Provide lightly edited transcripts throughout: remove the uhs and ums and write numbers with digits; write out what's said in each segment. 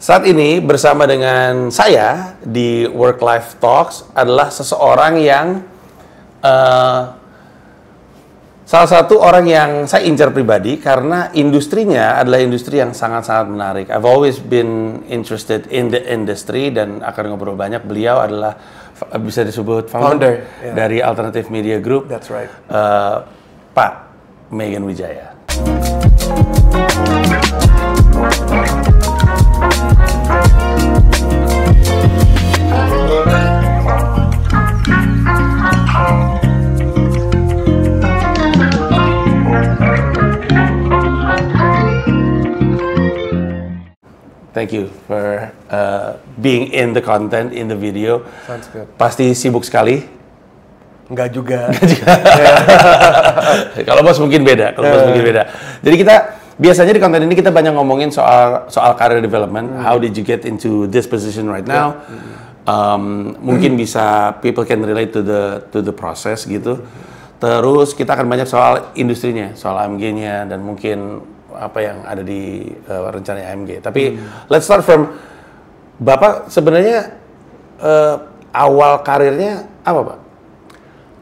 Saat ini bersama dengan saya di Work Life Talks adalah seseorang yang salah satu orang yang saya incar pribadi karena industrinya adalah industri yang sangat-sangat menarik. I've always been interested in the industry dan akan ngobrol banyak. Beliau adalah bisa disebut founder dari Alternative Media Group. That's right. Pak Megan Wijaya. Thank you for being in the content, in the video. Sounds good. Pasti sibuk sekali. Enggak juga. Kalau bos mungkin beda. Jadi kita biasanya di konten ini kita banyak ngomongin soal career development. How did you get into this position right now? Mungkin bisa people can relate to the process gitu. Terus kita akan banyak soal industrinya, soal AMG-nya dan mungkin apa yang ada di rencana AMG. Tapi let's start from Bapak sebenarnya awal karirnya apa, Pak?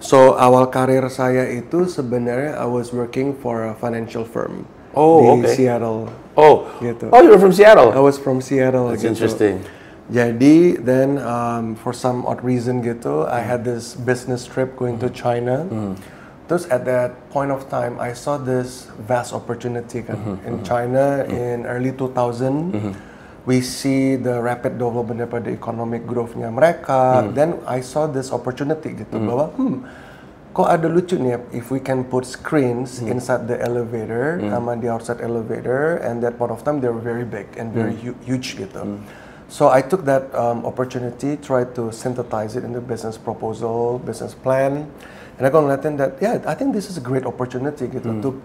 So awal karir saya itu sebenarnya I was working for a financial firm di Seattle. Gitu. Oh, you were from Seattle? I was from Seattle. That's gitu. interesting. Jadi then for some odd reason gitu, I had this business trip going to China. Terus at that point of time, I saw this vast opportunity kan in China in early 2000. We see the rapid development daripada economic growth-nya mereka. Then I saw this opportunity gitu bahwa kok ada lucu nih if we can put screens inside the elevator sama di outside elevator, and that point of time they were very big and very huge gitu. So I took that opportunity, tried to synthesize it in the business proposal, business plan. And I got ngeliatin that, yeah, I think this is a great opportunity gitu to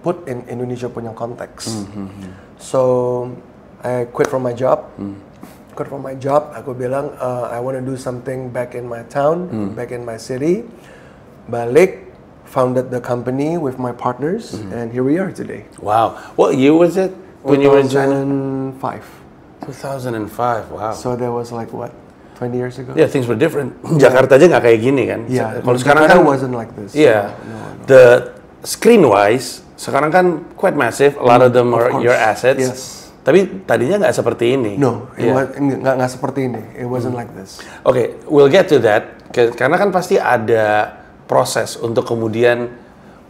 put in Indonesia punya konteks. So I quit from my job. Aku bilang I want to do something back in my town, back in my city. Balik, founded the company with my partners, and here we are today. Wow. What year was it when you were in China? 2005. 2005. Wow. So that was like what? 20 years ago? Yeah, things were different. Jakarta aja nggak kayak gini kan. Yeah, kalau sekarang kan wasn't like this. Yeah. No. The screen wise sekarang kan quite massive. A lot of them are your assets. Yes. Tapi tadinya nggak seperti ini. No, nggak seperti ini. It wasn't like this. Okay, we'll get to that. Karena kan pasti ada proses untuk kemudian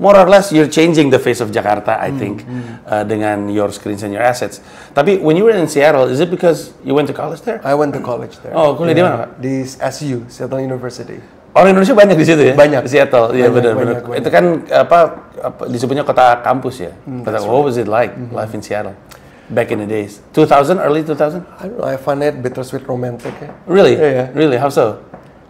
more or less you're changing the face of Jakarta, I think, dengan your screens and your assets. Tapi when you were in Seattle, is it because you went to college there? I went to college there. Oh, kuliah di mana, Pak? Di SU, Seattle University. Orang Indonesia banyak di situ ya? Banyak. Di Seattle, iya benar-benar. Banyak. Itu kan apa disebutnya kota kampus ya? What was it like, life in Seattle? Back in the days. 2000, early 2000? I don't know, I find it bittersweet romantic ya. Really? Yeah. Really? How so?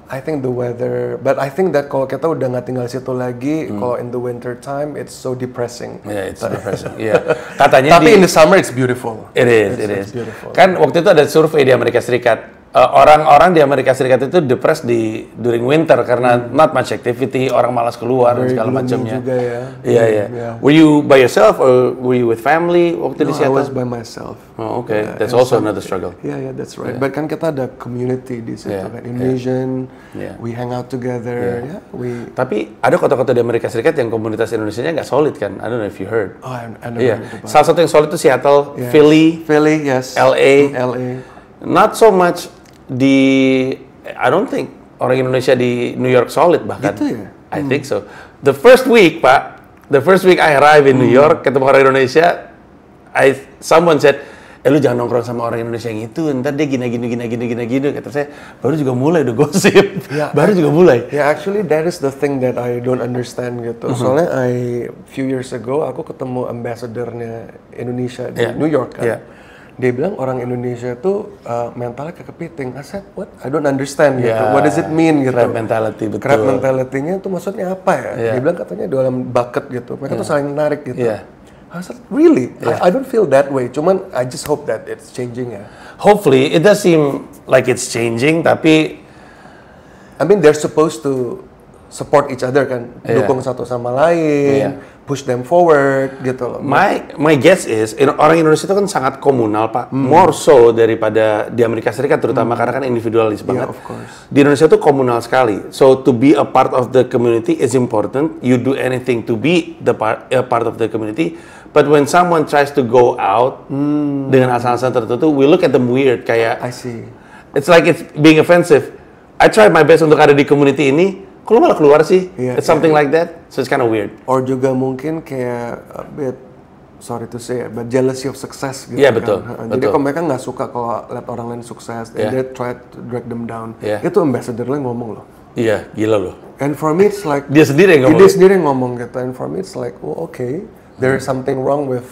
I think the weather, but I think that kalau kita udah nggak tinggal situ lagi, kalau in the winter time, it's so depressing. Yeah, it's depressing. Yeah. Katanya tapi in the summer it's beautiful. It is. It's beautiful. Kan waktu itu ada survei di Amerika Serikat. Orang-orang di Amerika Serikat itu depressed during winter karena not much activity, orang malas keluar dan segala macamnya. Juga ya. Iya. Were you by yourself or were you with family waktu di Seattle? I was by myself. Oh, okay. That's also another struggle. Yeah, that's right. But kan kita ada community di situ kan, Indonesian. We hang out together. Tapi ada kota-kota di Amerika Serikat yang komunitas Indonesianya nggak solid kan? I don't know if you heard. Oh, I never heard about it. Salah satu yang solid itu Seattle, Philly, yes. LA. Not so much I don't think orang Indonesia di New York solid bahkan. Gitu ya? I think so. The first week I arrived in New York, ketemu orang Indonesia, someone said, lu jangan nongkrong sama orang Indonesia yang itu, ntar dia gini. Kata saya, baru juga mulai udah gosip. Baru juga mulai. Yeah, actually that is the thing that I don't understand gitu. Soalnya few years ago, aku ketemu ambassadornya Indonesia di New York kan. Dia bilang orang Indonesia tuh mentalnya kepiting. I said, what? I don't understand gitu. What does it mean gitu? Crab mentality, betul. Crab mentality-nya tuh maksudnya apa ya? Dia bilang katanya dalam bucket gitu. Mereka tuh saling menarik gitu. I said, really? I don't feel that way. Cuman I just hope that it's changing ya. Hopefully, it does seem like it's changing, tapi I mean, they're supposed to support each other kan, Iya. dukung satu sama lain, push them forward gitu loh. My guess is orang Indonesia itu kan sangat komunal Pak, more so daripada di Amerika Serikat terutama karena kan individualis banget. of course. Di Indonesia tuh komunal sekali. So to be a part of the community is important. You do anything to be a part of the community. But when someone tries to go out dengan alasan-alasan tertentu, we look at them weird kayak. I see. It's like it's being offensive. I try my best untuk ada di community ini. Kok lu malah keluar sih? Iya, It's something like that. So it's kind of weird. Or juga mungkin kayak a bit, sorry to say, but jealousy of success gitu Iya, kan. betul, Jadi betul. kalau mereka nggak suka kalau lihat orang lain sukses, and Iya. they try to drag them down. Iya. Itu ambassador lain ngomong loh. Iya, gila loh. And for me it's like Dia sendiri yang ngomong. Dia sendiri yang ngomong gitu. And for me it's like, oh okay, there is something wrong with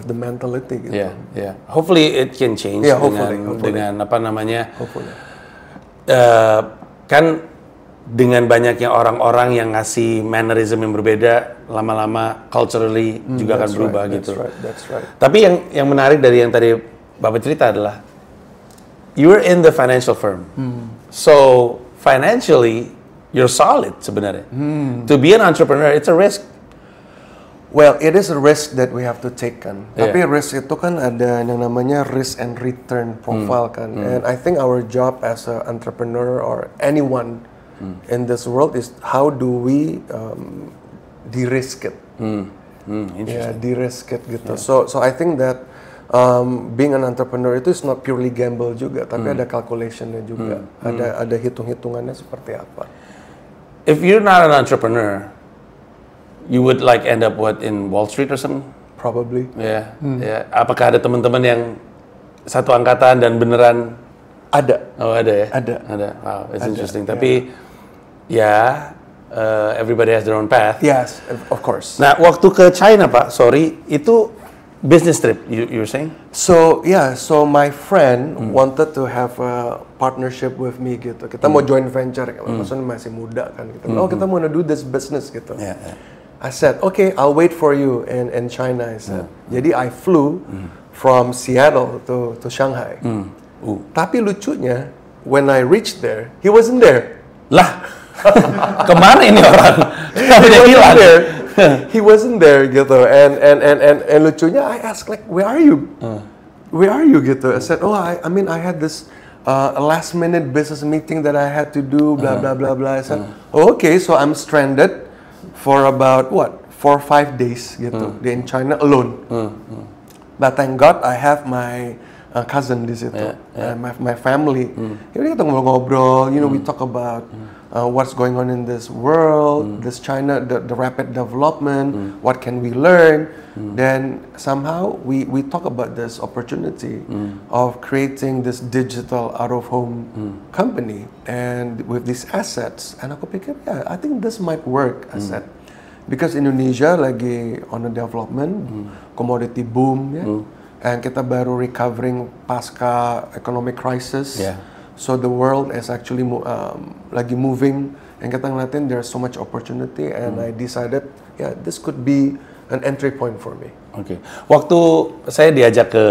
the mentality gitu. Yeah, yeah. Hopefully it can change Yeah, hopefully. dengan apa namanya? Hopefully. Kan dengan banyaknya orang-orang yang ngasih mannerism yang berbeda, lama-lama culturally juga akan That's berubah right, gitu. That's right. Tapi yang menarik dari yang tadi Bapak cerita adalah you're in the financial firm. So financially you're solid sebenarnya. To be an entrepreneur it's a risk. Well, it is a risk that we have to take kan. Yeah. Tapi risk itu kan ada yang namanya risk and return profile kan. And I think our job as an entrepreneur or anyone in this world is how do we de-risk it. Yeah, de-risk it gitu. So I think that being an entrepreneur itu is not purely gamble juga, tapi ada calculationnya juga. Ada hitung-hitungannya seperti apa. If you're not an entrepreneur, you would like end up what in Wall Street or something? Probably. Ya, ya. Apakah ada teman-teman yang satu angkatan dan beneran? Ada. Oh ada ya? Ada. Wow, it's Ada, interesting. Tapi ya, everybody has their own path. Yes, of course. Nah, waktu ke China Pak, sorry, itu business trip, you were saying? So so my friend wanted to have a partnership with me gitu. Kita mau joint venture, maksudnya masih muda kan gitu. Oh kita mau do this business gitu. Yeah, yeah. I said, okay, I'll wait for you in China. I said. Jadi I flew from Seattle to Shanghai. Tapi lucunya, when I reached there, he wasn't there. Lah, kemana ini orang? Dia hilang. He wasn't there gitu. And lucunya, I asked like, where are you? Where are you gitu? I said, oh, I mean, I had this a last minute business meeting that I had to do, blah blah blah blah. I said, oh, okay, so I'm stranded for about 4 or 5 days gitu in China alone. But thank God I have my cousin di situ, my family. Jadi kita ngobrol-ngobrol, we talk about what's going on in this world, this China, the rapid development, what can we learn. Then somehow we talk about this opportunity of creating this digital out-of-home company and with these assets. And aku pikir, yeah, I think this might work, I said. Because Indonesia lagi on a development, commodity boom, ya. And kita baru recovering pasca economic crisis. Yeah. So the world is actually lagi moving, and kita ngeliatin there's so much opportunity, and I decided, yeah, this could be an entry point for me. Oke. Waktu saya diajak ke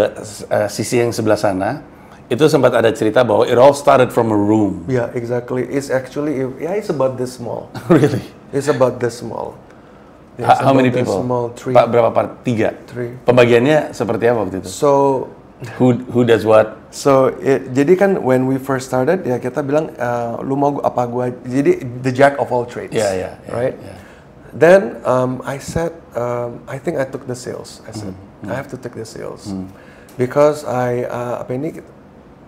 sisi yang sebelah sana, itu sempat ada cerita bahwa it all started from a room. Yeah, exactly. It's actually, it's about this small. Really? It's about this small. How many this people? Small, 3. Pak, berapa part? 3? 3. Pembagiannya seperti apa waktu itu? So, Who does what? So, jadi kan when we first started, ya kita bilang, lu mau apa gua, jadi the jack of all trades, Yeah, right? yeah. Then I said, I think I took the sales. I said, I have to take the sales because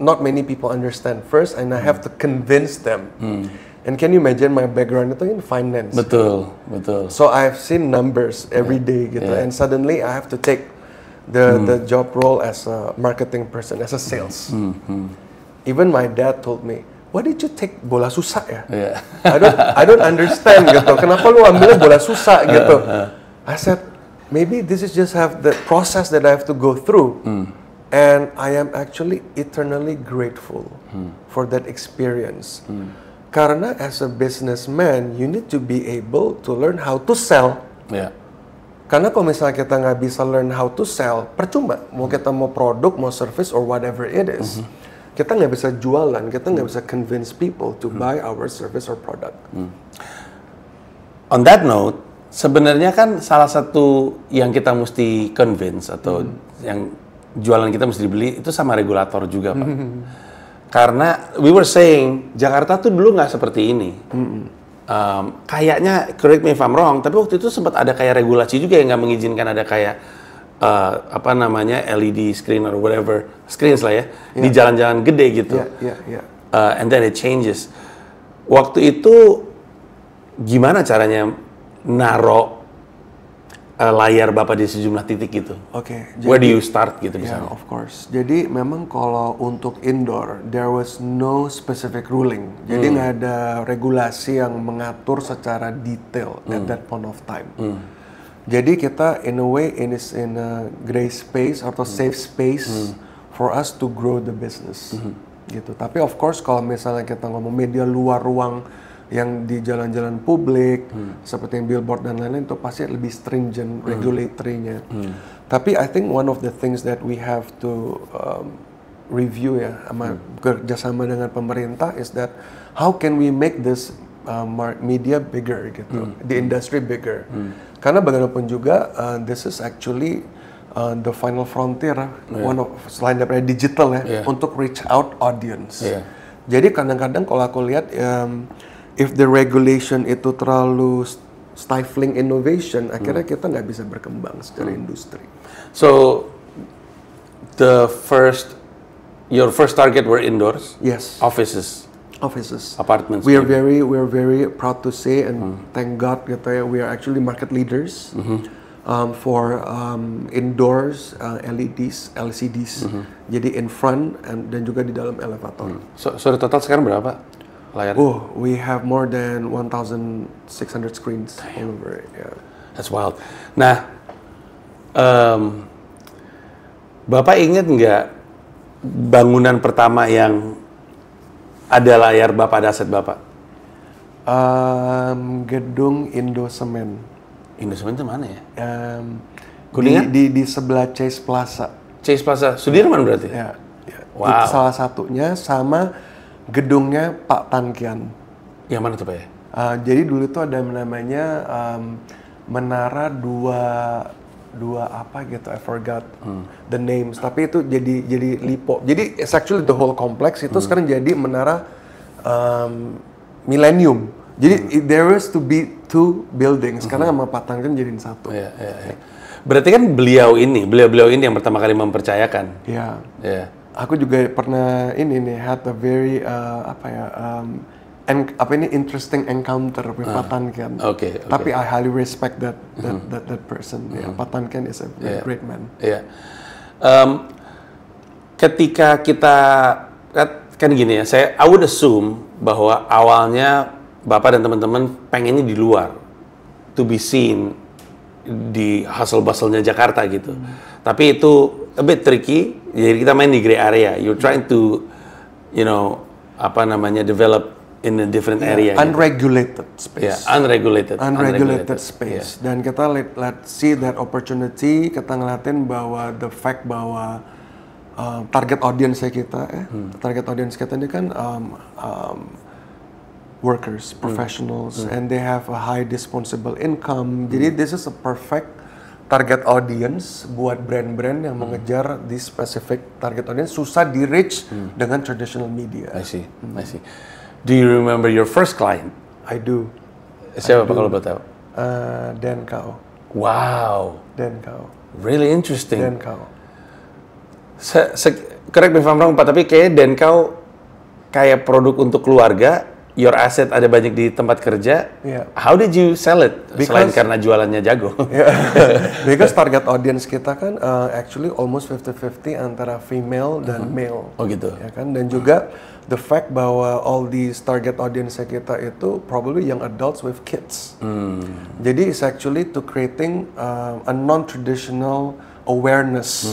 not many people understand first, and I have to convince them. And can you imagine my background itu in finance? Betul, betul. So I've seen numbers every day gitu, and suddenly I have to take the job role as a marketing person, as a sales. Even my dad told me, "Why did you take bola susah ya?" Yeah. I don't understand gitu. Kenapa lu ambilnya bola susah gitu? I said, maybe this is just have the process that I have to go through, and I am actually eternally grateful for that experience. Karena as a businessman, you need to be able to learn how to sell. Yeah. Karena kalau misalnya kita nggak bisa learn how to sell, percuma. Mau kita mau produk, mau service, or whatever it is. kita nggak bisa jualan, kita nggak bisa convince people to buy our service or product. On that note, sebenarnya kan salah satu yang kita mesti convince atau yang jualan kita mesti dibeli itu sama regulator juga, Pak. Karena we were saying Jakarta tuh dulu nggak seperti ini. Kayaknya, correct me if I'm wrong, tapi waktu itu sempat ada kayak regulasi juga yang nggak mengizinkan ada kayak apa namanya LED screen or whatever screens lah ya di jalan-jalan gede gitu. And then it changes. Waktu itu gimana caranya naro layar Bapak di sejumlah titik gitu? Where do you start gitu misalnya? Of course. Jadi memang kalau untuk indoor, there was no specific ruling. Jadi nggak ada regulasi yang mengatur secara detail at that point of time. Jadi kita in a way in a gray space atau safe space for us to grow the business. Gitu. Tapi of course kalau misalnya kita ngomong media luar ruang yang di jalan-jalan publik seperti yang billboard dan lain-lain itu pasti lebih stringent regulatory-nya. Tapi I think one of the things that we have to review ya sama kerjasama dengan pemerintah is that how can we make this media bigger gitu, the industry bigger. Karena bagaimanapun juga this is actually the final frontier, one of selain daripada digital ya, untuk reach out audience. Jadi kadang-kadang kalau aku lihat if the regulation itu terlalu stifling innovation, akhirnya kita nggak bisa berkembang secara industri. So, your first target were indoors? Yes. Offices, apartments. We are very proud to say and thank God gitu ya, we are actually market leaders for indoors LEDs, LCDs. Jadi in front dan juga di dalam elevator. So total sekarang berapa? Layar. We have more than 1,600 screens all over it. Yeah. That's wild. Nah, Bapak ingat nggak bangunan pertama yang ada layar Bapak, ada aset Bapak? Gedung Indosemen. Indosemen itu mana ya? Kuningan? Di sebelah Chase Plaza. Chase Plaza, Sudirman berarti? Ya. Wow. Itu salah satunya sama gedungnya Pak Tan Kian. Yang mana tuh Pak ya? Jadi dulu itu ada namanya menara dua apa gitu, I forgot the names. Tapi itu jadi lipo. Jadi it's actually the whole complex itu sekarang jadi menara Millennium. Jadi there was to be two buildings. Karena sama Pak Tan Kian jadiin satu. Iya. Berarti kan beliau ini yang pertama kali mempercayakan. Iya. Iya. Aku juga pernah had a very interesting encounter with Pak Tan Kian. Okay. Tapi I highly respect that person. Pak Tan Kian is a great man. Iya. Ketika kita kan gini ya, I would assume bahwa awalnya Bapak dan teman-teman pengennya di luar, to be seen di hustle-bustle-nya Jakarta gitu. Tapi itu a bit tricky. Jadi kita main di gray area. You're trying to, develop in a different area. Unregulated space. Unregulated space. Dan kita let's see that opportunity. Kita ngeliatin bahwa the fact bahwa target audience kita, target audience kita ini kan workers, professionals, and they have a high disposable income. Jadi this is a perfect target audience buat brand-brand yang mengejar di specific target audience, susah di reach dengan traditional media. I see. Do you remember your first client? I do. Siapa kalau boleh tahu? Denkau. Wow. Denkau. Really interesting. Denkau. Correct me if I'm wrong, Pak, tapi kayaknya Denkau kayak produk untuk keluarga. Your asset ada banyak di tempat kerja. How did you sell it? Selain karena jualannya jago. Because target audience kita kan actually almost 50-50 antara female dan male. Oh gitu. Ya kan? Dan juga the fact bahwa all these target audience kita itu probably young adults with kids. Jadi it's actually to creating a non-traditional awareness.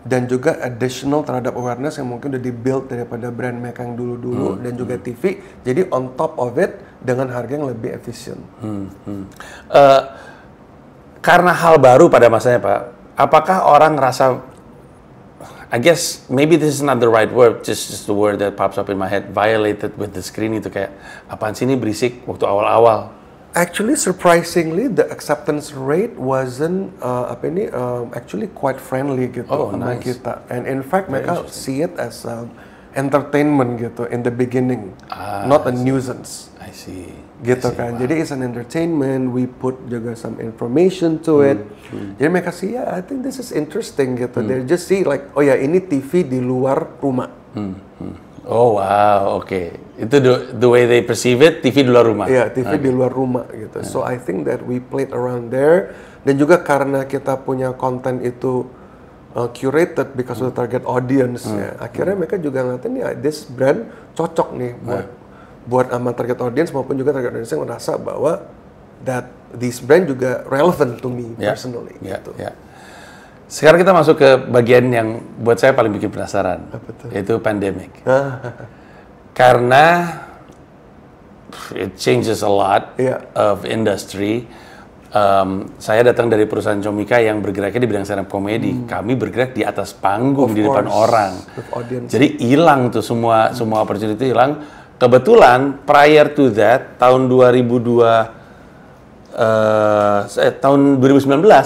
Dan juga additional terhadap awareness yang mungkin udah di-build daripada brand mereka yang dulu-dulu dan juga TV. Jadi on top of it dengan harga yang lebih efisien. Karena hal baru pada masanya Pak, apakah orang ngerasa I guess maybe this is not the right word, just the word that pops up in my head. Violated with the screen itu kayak apaan sih ini berisik waktu awal-awal. Actually, surprisingly, the acceptance rate wasn't actually quite friendly gitu sama kita. And in fact, mereka see it as entertainment gitu in the beginning, not a nuisance. I see. Gitu kan. Jadi it's an entertainment. We put juga some information to it. Jadi mereka see, yeah, I think this is interesting gitu. They just see like, oh ya ini TV di luar rumah. Oh wow, oke. Itu the way they perceive it, TV di luar rumah. Iya, TV di luar rumah gitu. So I think that we played around there. Dan juga karena kita punya konten itu curated because of the target audience, ya. Akhirnya mereka juga ngeliatin ya, this brand cocok nih buat sama target audience maupun juga target audience yang merasa bahwa that this brand juga relevant to me personally. Gitu. Sekarang kita masuk ke bagian yang buat saya paling bikin penasaran, yaitu pandemic. Karena it changes a lot of industry. Saya datang dari perusahaan Comika yang bergeraknya di bidang stand up comedy. Kami bergerak di atas panggung di depan orang. Jadi hilang tuh semua opportunity hilang. Kebetulan prior to that tahun 2019,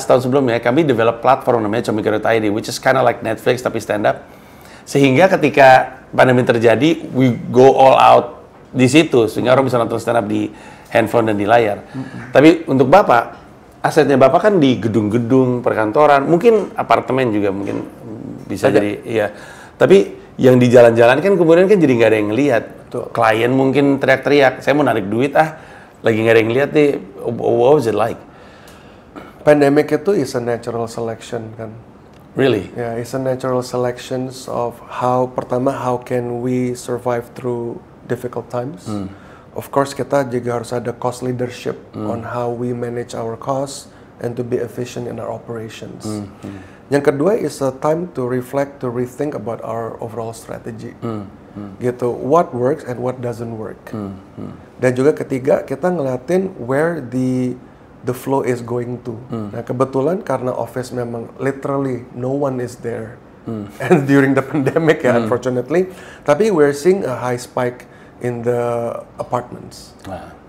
tahun sebelumnya, kami develop platform namanya Comika.id, which is kind of like Netflix tapi stand up. Sehingga ketika pandemi terjadi, we go all out di situ, sehingga orang bisa nonton stand up di handphone dan di layar. Tapi untuk Bapak, asetnya Bapak kan di gedung-gedung perkantoran, mungkin apartemen juga mungkin bisa jadi, iya. Tapi yang di jalan-jalan kan kemudian kan jadi nggak ada yang ngelihat. Klien mungkin teriak-teriak, saya mau narik duit lagi nggak ada yang lihat nih. What was it like? Pandemic itu is a natural selection kan. Really? Yeah, it's a natural selection of how can we survive through difficult times. Of course kita juga harus ada cost leadership on how we manage our costs and to be efficient in our operations. Yang kedua is a time to reflect, to rethink about our overall strategy. Gitu, what works and what doesn't work. Dan juga ketiga, kita ngeliatin where the flow is going to. Nah, kebetulan karena office memang literally no one is there. And during the pandemic ya, unfortunately. Tapi we're seeing a high spike in the apartments.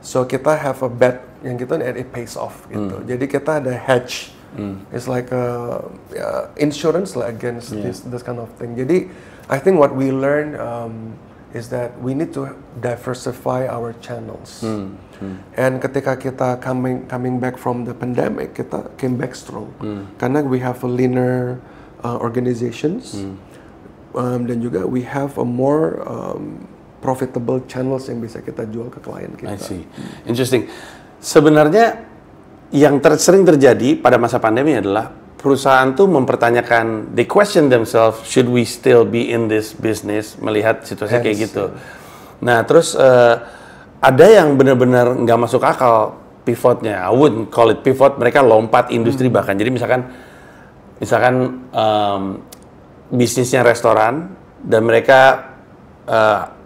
So kita have a bet yang gitu and it pays off gitu. Jadi kita ada hedge. It's like a insurance lah against this kind of thing. Jadi I think what we learned is that we need to diversify our channels. And ketika kita coming back from the pandemic, kita came back strong. Karena we have a leaner organizations, dan juga we have a more profitable channels yang bisa kita jual ke klien kita. I see. Interesting. Sebenarnya yang sering terjadi pada masa pandemi adalah perusahaan tuh mempertanyakan, they question themselves, should we still be in this business, melihat situasi kayak gitu. Nah, terus ada yang benar-benar nggak masuk akal pivotnya. I wouldn't call it pivot, mereka lompat industri bahkan. Jadi misalkan bisnisnya restoran dan mereka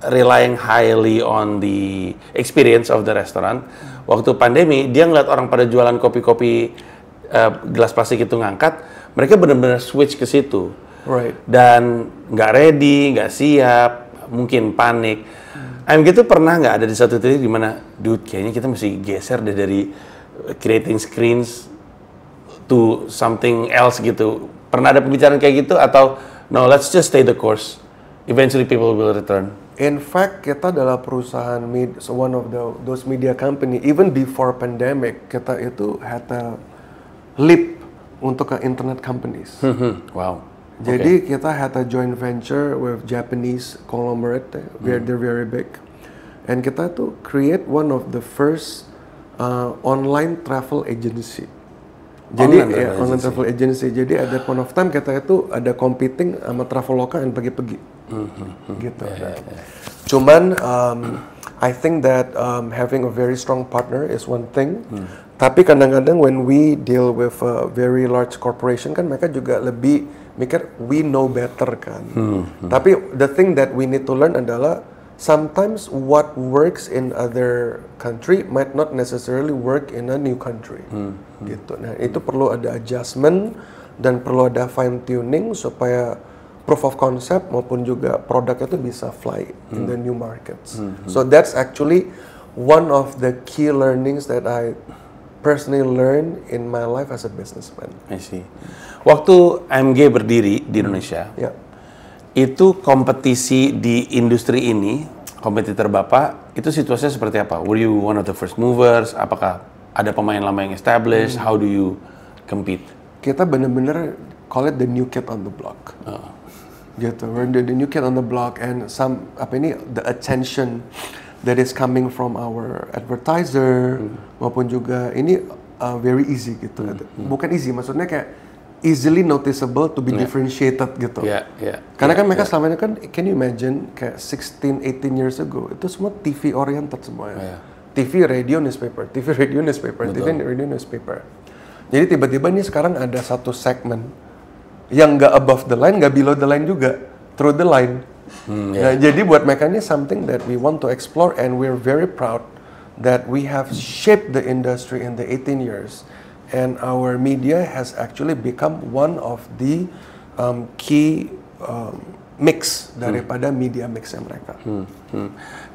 relying highly on the experience of the restaurant. Waktu pandemi, dia ngeliat orang pada jualan kopi-kopi gelas plastik itu ngangkat, mereka benar-benar switch ke situ. Right. Dan nggak ready, nggak siap, mungkin panik. gitu pernah nggak ada di satu titik di mana, dude, kayaknya kita mesti geser deh dari creating screens to something else gitu. Pernah ada pembicaraan kayak gitu atau no, let's just stay the course. Eventually people will return. In fact, kita adalah perusahaan one of those media company. Even before pandemic, kita itu had a leap untuk ke internet companies. Wow. Jadi kita had a joint venture with Japanese conglomerate, they're very big, and kita tuh create one of the first online travel agency. Jadi online travel agency. Jadi at that point of time kita itu ada competing sama Traveloka yang pergi-pergi, gitu. Cuman I think that having a very strong partner is one thing. Tapi kadang-kadang when we deal with a very large corporation kan mereka juga lebih mikir we know better kan. Tapi the thing that we need to learn adalah sometimes what works in other country might not necessarily work in a new country. Gitu. Nah, itu perlu ada adjustment dan perlu ada fine tuning supaya proof of concept maupun juga produknya itu bisa fly in the new markets. So that's actually one of the key learnings that I personally learned in my life as a businessman. I see. Waktu AMG berdiri di Indonesia, itu kompetisi di industri ini, kompetitor Bapak, itu situasinya seperti apa? Were you one of the first movers? Apakah ada pemain lama yang established? How do you compete? Kita benar-benar call it the new kid on the block. Gitu, we're the new kid on the block, and the attention that is coming from our advertiser maupun juga ini very easy gitu. Bukan easy, maksudnya kayak easily noticeable to be differentiated gitu. Karena kan mereka selama ini kan, can you imagine kayak 16-18 years ago itu semua TV oriented semuanya. TV, radio, newspaper, TV, radio, newspaper, TV, radio, newspaper. Jadi tiba-tiba nih sekarang ada satu segmen yang nggak above the line, nggak below the line juga, through the line. Nah, jadi buat mereka ini something that we want to explore, and we're very proud that we have shaped the industry in the 18 years, and our media has actually become one of the key mix daripada media mixnya mereka.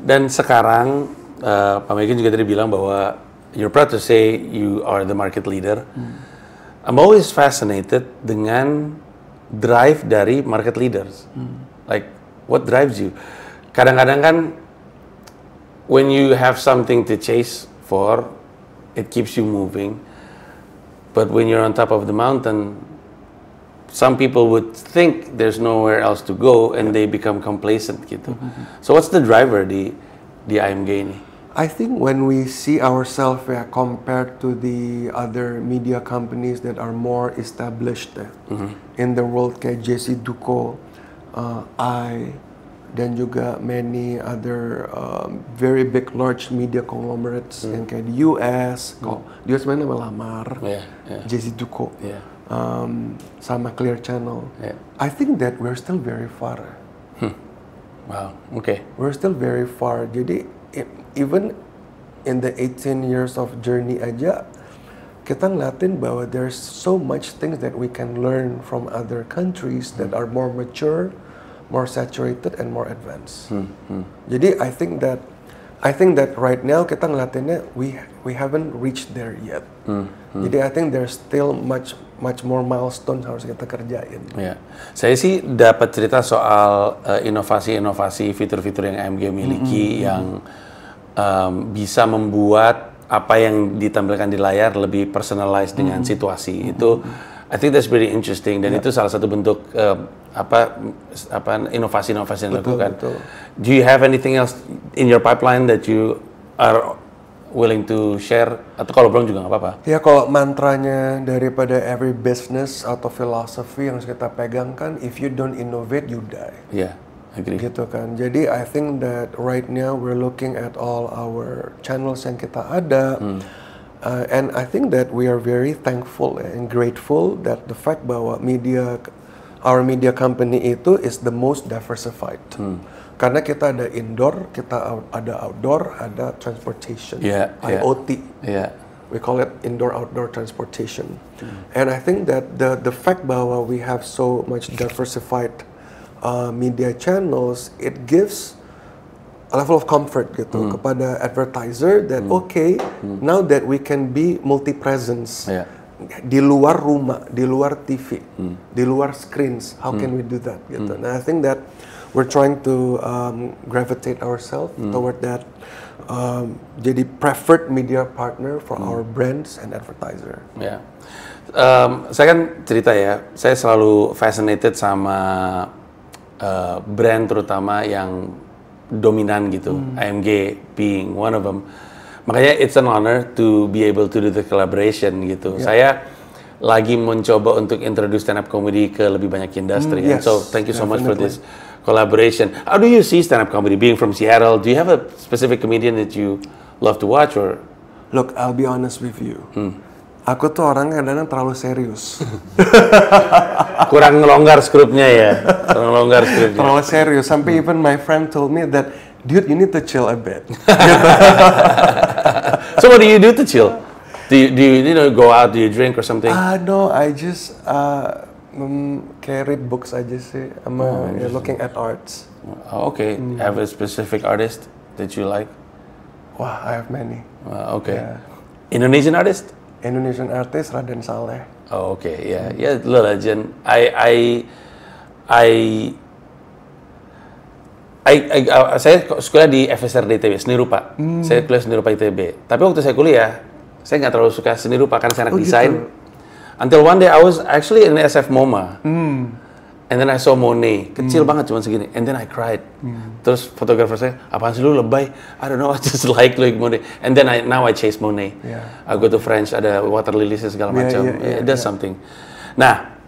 Dan sekarang Pak Megan juga tadi bilang bahwa you're proud to say you are the market leader. I'm always fascinated dengan drive dari market leaders. Like, what drives you? Kadang-kadang kan, when you have something to chase for, it keeps you moving. But when you're on top of the mountain, some people would think there's nowhere else to go, and they become complacent gitu. So what's the driver di AMG ini? I think when we see ourselves compared to the other media companies that are more established in the world, kayak JC Duco, dan juga many other very big large media conglomerates yang kayak di US, di US mana Lamar, JC Duco, sama Clear Channel. I think that we're still very far. Wow, okay. We're still very far. Jadi even in the 18 years of journey aja, kita ngeliatin bahwa there's so much things that we can learn from other countries that are more mature, more saturated, and more advanced. Jadi I think that right now kita ngeliatinnya we haven't reached there yet. Jadi I think there's still much more milestone harus kita kerjain. Saya sih dapat cerita soal inovasi-inovasi fitur-fitur yang AMG miliki yang bisa membuat apa yang ditampilkan di layar lebih personalized dengan situasi. Itu I think that's pretty interesting, dan itu salah satu bentuk inovasi-inovasi yang dilakukan. Do you have anything else in your pipeline that you are willing to share? Atau kalau belum juga nggak apa-apa. Ya, kalau mantranya daripada every business atau philosophy yang harus kita pegang kan, if you don't innovate, you die. Agree. Gitu kan. Jadi I think that right now we're looking at all our channels yang kita ada, and I think that we are very thankful and grateful that the fact bahwa our media company itu is the most diversified. Karena kita ada indoor, kita ada outdoor, ada transportation, IoT. We call it indoor-outdoor transportation. And I think that the fact bahwa we have so much diversified media channels, it gives a level of comfort gitu kepada advertiser that now that we can be multi-presence di luar rumah, di luar TV, di luar screens, how can we do that gitu. Nah, I think that we're trying to gravitate ourselves toward that, jadi preferred media partner for our brands and advertiser. Saya kan cerita ya, saya selalu fascinated sama brand terutama yang dominan gitu, AMG being one of them. Makanya it's an honor to be able to do the collaboration gitu. Saya lagi mencoba untuk introduce stand up comedy ke lebih banyak industri. So thank you so much for this collaboration. How do you see stand up comedy being from Seattle? Do you have a specific comedian that you love to watch or? Look, I'll be honest with you. Aku tuh orang kadang-kadang terlalu serius. Kurang longgar skripnya ya. Kurang longgar skripnya. Terlalu serius. Sampai even my friend told me that, dude, you need to chill a bit. So what do you do to chill? Do you go out? Do you drink or something? No, I just kayak read books aja sih, sama looking at arts. Okay. Have a specific artist that you like? Wah, I have many. Okay. Yeah. Indonesian artist? Indonesian artist Raden Saleh. Oh, okay. Yeah, legend. Saya sekolah di FSRD ITB, seni rupa. Saya kuliah seni rupa ITB. Tapi waktu saya kuliah, saya nggak terlalu suka seni rupa karena saya anak desain. Gitu. Until one day I was actually in SF MoMA. And then I saw Monet, kecil banget cuma segini. And then I cried. Terus fotografer saya, apaan sih lu lebay? I don't know, I just like Monet. And then now I chase Monet. Yeah. I go to French, ada water lilies segala macam. It does something. Nah,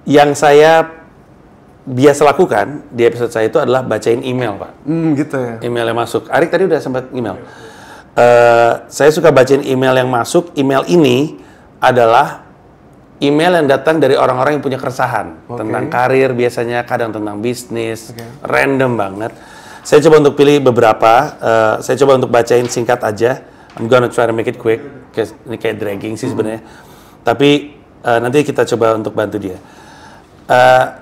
yang saya biasa lakukan di episode saya itu adalah bacain email, Pak. Gitu ya. Email yang masuk. Arik tadi udah sempat email. Saya suka bacain email yang masuk. Email ini adalah email yang datang dari orang-orang yang punya keresahan tentang karir biasanya, kadang tentang bisnis, random banget. Saya coba untuk pilih beberapa. Saya coba untuk bacain singkat aja. I'm gonna try to make it quick. Ini kayak dragging sih sebenarnya. Tapi nanti kita coba untuk bantu dia.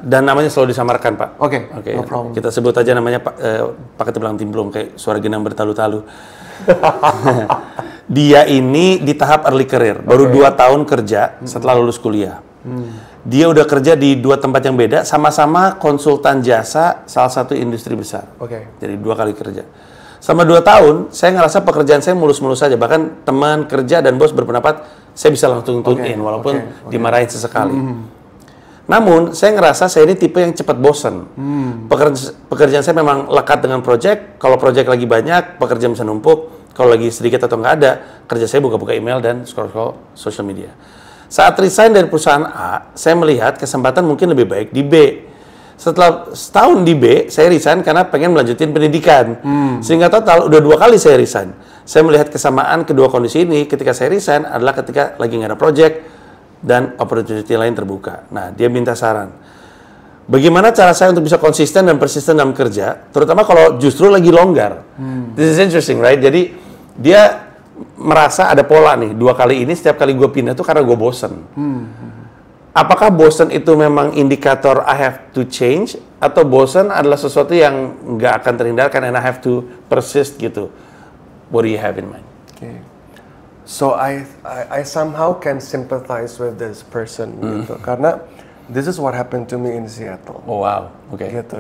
Dan namanya selalu disamarkan, Pak. Oke, no problem. Kita sebut aja namanya Pak Ketimbang Timblong, kayak suara genang bertalu-talu. Dia ini di tahap early career, baru 2 tahun kerja setelah lulus kuliah. Dia udah kerja di 2 tempat yang beda, sama-sama konsultan jasa salah satu industri besar. Jadi 2 kali kerja. Selama 2 tahun, saya ngerasa pekerjaan saya mulus-mulus saja. Bahkan teman kerja dan bos berpendapat saya bisa langsung tune in, walaupun dimarahin sesekali. Namun, saya ngerasa saya ini tipe yang cepat bosan. Pekerjaan saya memang lekat dengan project. Kalau project lagi banyak, pekerjaan bisa numpuk. Kalau lagi sedikit atau nggak ada, kerja saya buka-buka email dan scroll-scroll social media. Saat resign dari perusahaan A, saya melihat kesempatan mungkin lebih baik di B. Setelah setahun di B, saya resign karena pengen melanjutin pendidikan. Sehingga total udah 2 kali saya resign. Saya melihat kesamaan kedua kondisi ini ketika saya resign adalah ketika lagi nggak ada project dan opportunity lain terbuka. Nah, dia minta saran. Bagaimana cara saya untuk bisa konsisten dan persisten dalam kerja, terutama kalau justru lagi longgar. This is interesting, right? Jadi dia merasa ada pola nih, 2 kali ini setiap kali gue pindah tuh karena gue bosen. Apakah bosen itu memang indikator I have to change, atau bosen adalah sesuatu yang nggak akan terhindarkan and I have to persist gitu? What do you have in mind? So I somehow can sympathize with this person gitu, karena this is what happened to me in Seattle. Oh wow, Gitu.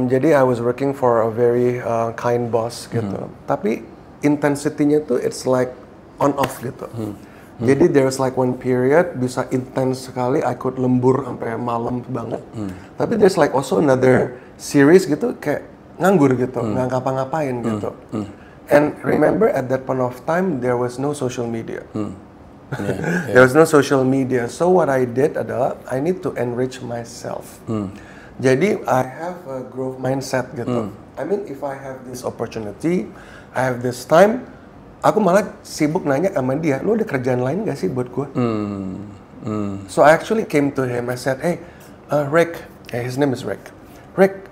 Jadi I was working for a very kind boss gitu. Tapi intensity-nya tuh it's like on off gitu. Jadi there's like one period bisa intense sekali, I could lembur sampai malam banget. Tapi there's like also another series gitu kayak nganggur gitu, nggak ngapa-ngapain gitu. And remember at that point of time there was no social media. There was no social media. So what I did adalah I need to enrich myself. Jadi I have a growth mindset gitu. I mean if I have this opportunity, I have this time, aku malah sibuk nanya sama dia, lu ada kerjaan lain gak sih buat gue? So I actually came to him, I said, hey, Rick, his name is Rick. Rick,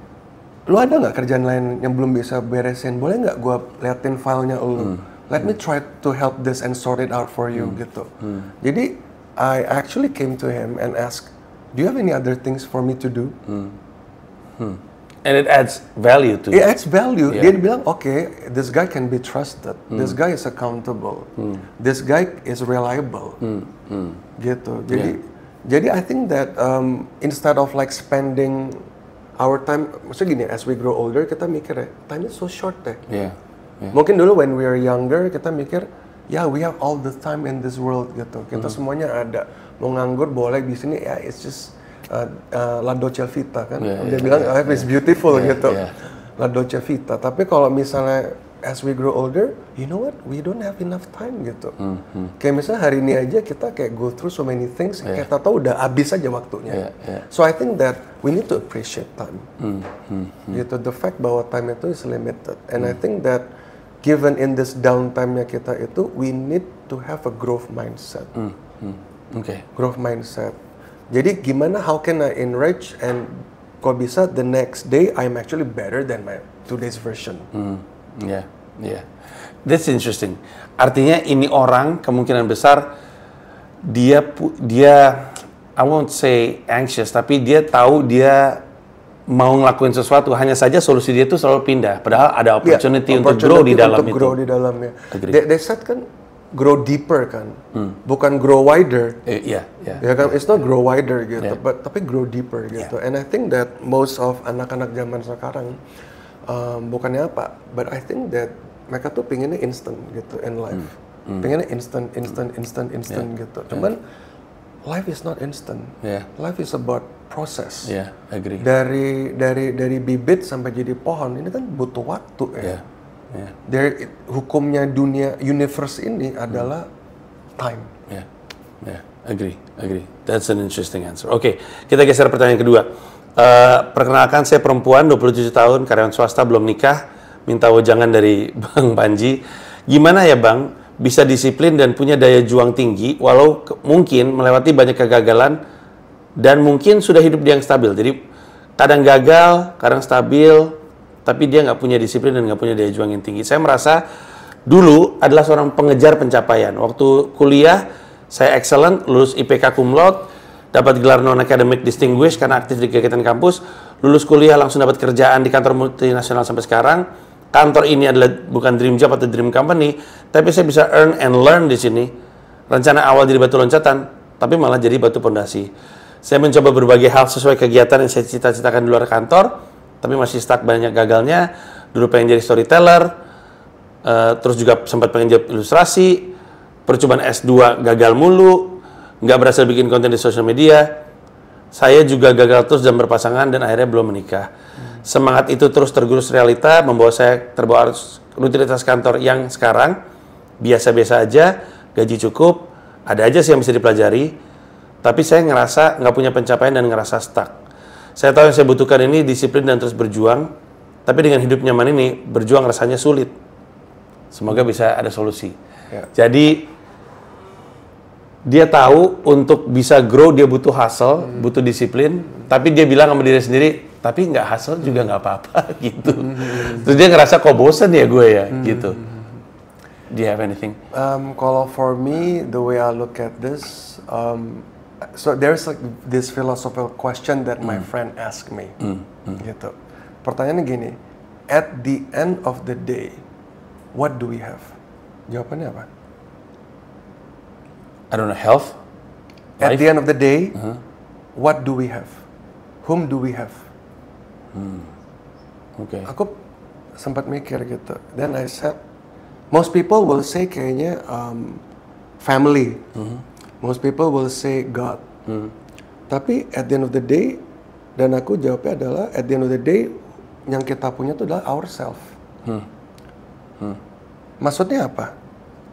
lu ada nggak kerjaan lain yang belum bisa beresin? Boleh nggak gue liatin filenya lu? Let me try to help this and sort it out for you gitu. Jadi I actually came to him and asked, do you have any other things for me to do? And it adds value to it. It adds value. Yeah. Dia bilang, okay, this guy can be trusted. This guy is accountable. This guy is reliable. Gitu. Jadi I think that instead of like spending our time, maksudnya gini, as we grow older, kita mikir ya, time is so short deh. Mungkin dulu when we are younger, kita mikir, we have all the time in this world gitu. Kita semuanya ada. Mau nganggur boleh di sini, it's just La Dolce Vita kan. Dia bilang life is beautiful gitu. La Dolce Vita. Tapi kalau misalnya as we grow older, you know what? We don't have enough time gitu. Kayak misalnya hari ini aja kita kayak go through so many things, kita tahu udah habis aja waktunya. So I think that we need to appreciate time. Gitu. The fact bahwa time itu is limited. And I think that given in this downtime-nya kita itu, we need to have a growth mindset. Growth mindset. Jadi gimana, how can I enrich and kalau bisa the next day I'm actually better than my today's version. That's interesting. Artinya ini orang kemungkinan besar dia I won't say anxious, tapi dia tahu dia mau ngelakuin sesuatu, hanya saja solusi dia itu selalu pindah. Padahal ada opportunity untuk grow di dalam itu. Grow di dalamnya. They said kan grow deeper kan, bukan grow wider. Ya kan, it's not grow wider gitu, tapi grow deeper gitu. And I think that most of anak-anak zaman sekarang bukannya apa, but I think that mereka tuh pinginnya instant gitu in life. Pinginnya instant gitu. Cuman life is not instant. Life is about proses. Agree. Dari bibit sampai jadi pohon ini kan butuh waktu ya. Dari hukumnya dunia universe ini adalah time. Agree. That's an interesting answer. Oke, kita geser pertanyaan kedua. Perkenalkan, saya perempuan 27 tahun, karyawan swasta, belum nikah. Minta wejangan dari Bang Panji. Gimana ya Bang, bisa disiplin dan punya daya juang tinggi, walau mungkin melewati banyak kegagalan dan mungkin sudah hidup dia yang stabil. Jadi kadang gagal, kadang stabil, tapi dia nggak punya disiplin dan nggak punya daya juang yang tinggi. Saya merasa dulu adalah seorang pengejar pencapaian. Waktu kuliah, saya excellent, lulus IPK cum laude, dapat gelar non-academic distinguished karena aktif di kegiatan kampus. Lulus kuliah langsung dapat kerjaan di kantor multinasional sampai sekarang. Kantor ini adalah bukan dream job atau dream company, tapi saya bisa earn and learn di sini. Rencana awal jadi batu loncatan, tapi malah jadi batu pondasi. Saya mencoba berbagai hal sesuai kegiatan yang saya cita-citakan di luar kantor, tapi masih stuck banyak gagalnya. Dulu pengen jadi storyteller, terus juga sempat pengen jadi ilustrasi, percobaan S2 gagal mulu, nggak berhasil bikin konten di sosial media. Saya juga gagal terus dan berpasangan dan akhirnya belum menikah. Semangat itu terus tergerus realita, membawa saya terbawa arus rutinitas kantor yang sekarang biasa-biasa aja, gaji cukup, ada aja sih yang bisa dipelajari. Tapi saya ngerasa nggak punya pencapaian dan ngerasa stuck. Saya tahu yang saya butuhkan ini disiplin dan terus berjuang, tapi dengan hidup nyaman ini, berjuang rasanya sulit. Semoga bisa ada solusi. Jadi, dia tahu untuk bisa grow, dia butuh hustle, butuh disiplin, tapi dia bilang sama diri sendiri, tapi nggak hustle juga nggak apa-apa, gitu. Terus dia ngerasa, kok bosen ya gue ya, gitu. Do you have anything? Kalau for me, the way I look at this, so there's like this philosophical question that my friend asked me, gitu. Pertanyaannya gini, at the end of the day, what do we have? Jawabannya apa? I don't know, health? At the end of the day, what do we have? Whom do we have? Aku sempat mikir gitu. Then I said, most people will say kayaknya family. Most people will say God. Tapi at the end of the day, dan aku jawabnya adalah at the end of the day, yang kita punya itu adalah ourselves. Maksudnya apa?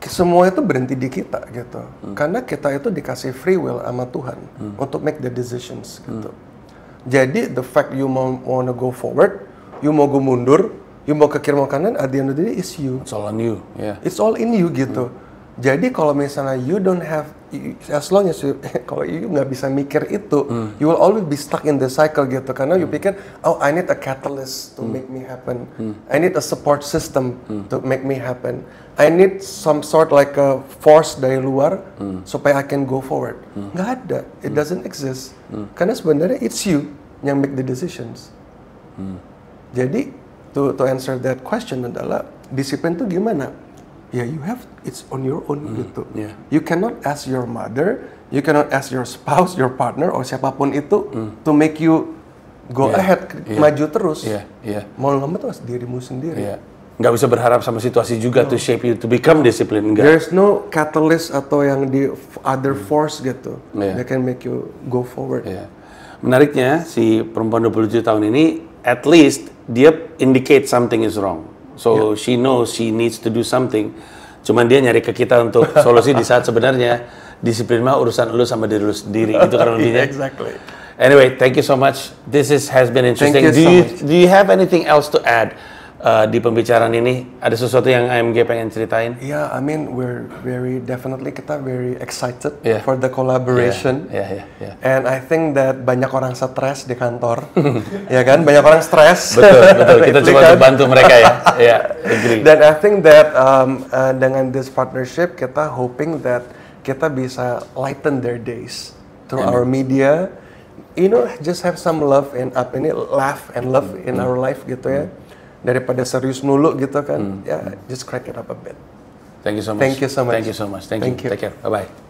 Semua itu berhenti di kita gitu. Karena kita itu dikasih free will sama Tuhan untuk make the decisions gitu. Jadi the fact you wanna go forward, you mau go mundur, you mau ke kiri mau kanan, at the end of the day is you. It's all on you. It's all in you gitu. Jadi kalau misalnya you don't have, as long as you, kalau you nggak bisa mikir itu, you will always be stuck in the cycle gitu. Karena you pikir, oh I need a catalyst to make me happen. I need a support system to make me happen. I need some sort like a force dari luar supaya I can go forward. Nggak ada, it doesn't exist. Karena sebenarnya it's you yang make the decisions. Jadi to answer that question adalah disiplin itu gimana? Ya, you have, it's on your own gitu. You cannot ask your mother, you cannot ask your spouse, your partner, or siapapun itu to make you go ahead, maju terus. Mau nggak mau tuh dirimu sendiri. Nggak bisa berharap sama situasi juga to shape you to become disciplined. There's no catalyst atau yang di other force gitu. That can make you go forward. Menariknya, si perempuan 27 tahun ini, at least dia indicate something is wrong. So she knows she needs to do something. Cuman dia nyari ke kita untuk solusi di saat sebenarnya disiplin mah urusan lu sama diri lu sendiri. Itu kan lebihnya. Exactly. Anyway, thank you so much. This has been interesting. Do you have anything else to add di pembicaraan ini? Ada sesuatu yang AMG pengen ceritain? Yeah, I mean we're kita very excited for the collaboration. And I think that banyak orang stres di kantor. Ya kan? Banyak orang stres. Betul. Kita coba bantu mereka ya. Agree. Dan I think that dengan this partnership kita hoping that kita bisa lighten their days through our media. You know, just have some love and laugh and love in our life gitu ya. Daripada serius mulu gitu kan. Ya, just crack it up a bit. Thank you so much. Thank you so much. Thank you so much. Thank you. Take care. Bye bye.